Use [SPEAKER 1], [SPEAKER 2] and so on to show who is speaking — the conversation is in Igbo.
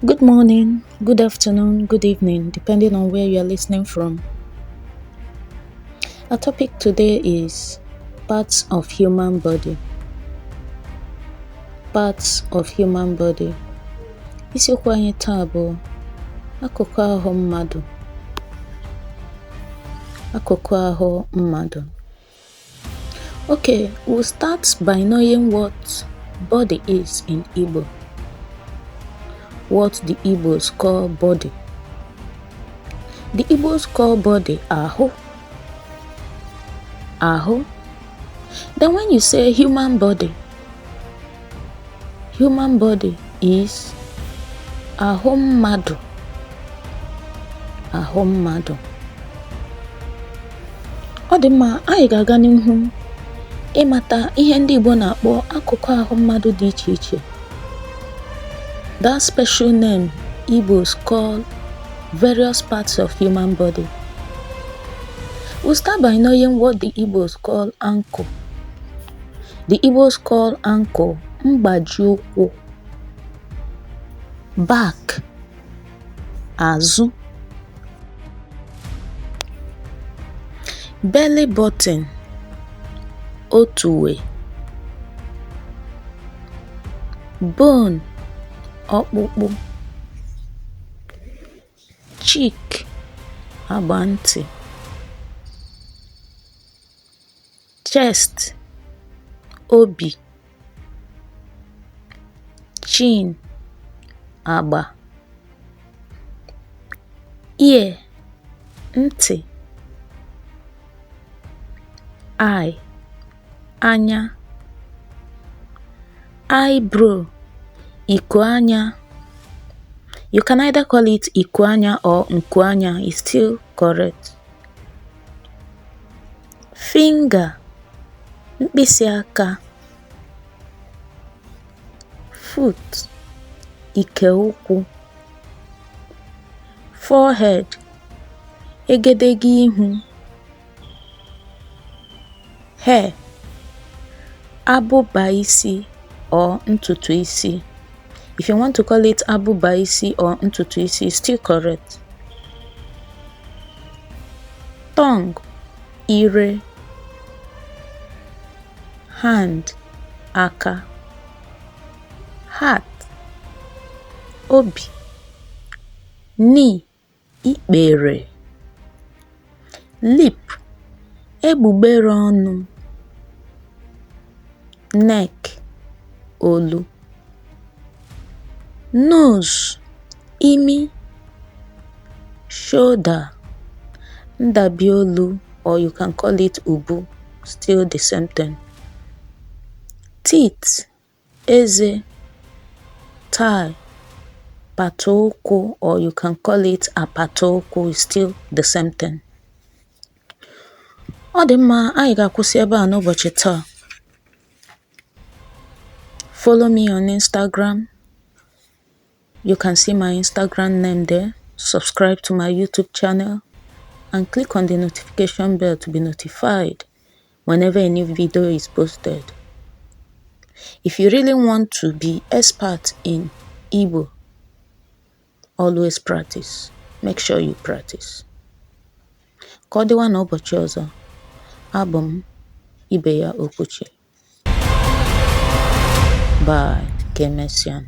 [SPEAKER 1] Good morning, good afternoon, good evening, depending on where you are listening from. Our topic today is parts of human body. Parts of human body. Isiokwu anyị taa bụ akụkụ ahụ mmadụ. Akụkụ ahụ mmadụ. Okay, we'll start by knowing what body is in Igbo. What the Igbos call body. The Igbos call body ahụ. Ahụ. Then when you say human body is ahụ mmadụ. Ahụ mmadụ. Ọ dị mma, anyị ga-aga n'ihu ịmata ihe ndị Igbo na-akpọ akụkụ ahụ mmadụ dị iche iche. That special name Igbos call various parts of human body. We'll start by knowing what the Igbos call ankle. The Igbos call ankle mgbaji ụkwụ, back, azụ. Belly button, otuwe. Bone, ọkpụkpụ. Cheek, agba ntị. Chest, obi. Chin, agba. Ear, ntị. Eye, anya. Eyebrow, iko anya. You can either call it iko anya or nku anya, it's still correct. Finger, mkpịsị aka. Foot, ike ụkwụ. Forehead, egedege ihu. Hair, abụba isi or ntutu isi. If you want to call it abụba isi or ntutu isi, it's still correct. Tongue, ire. Hand, aka. Heart, obi. Knee, ikpere. Lip, egbugbere ọnụ. Neck, olu. Nose, imi. Shoulder, ndabi olu, or you can call it ubu, still the same thing. Teeth, eze. Thigh, pata ụkwụ, or you can call it apata ụkwụ, is still the same thing. Ọ dị mma, anyị ga-akwụsị ebe a n'ụbọchị taa. Follow me on Instagram. You can see my Instagram name there. Subscribe to my YouTube channel and click on the notification bell to be notified whenever a new video is posted. If you really want to be expert in Igbo, always practice. Make sure you practice. Ka ọ dịwa n'ụbọchị ọzọ, abụ m Ibe ya Okwuchi. Bye. Ka emesịa.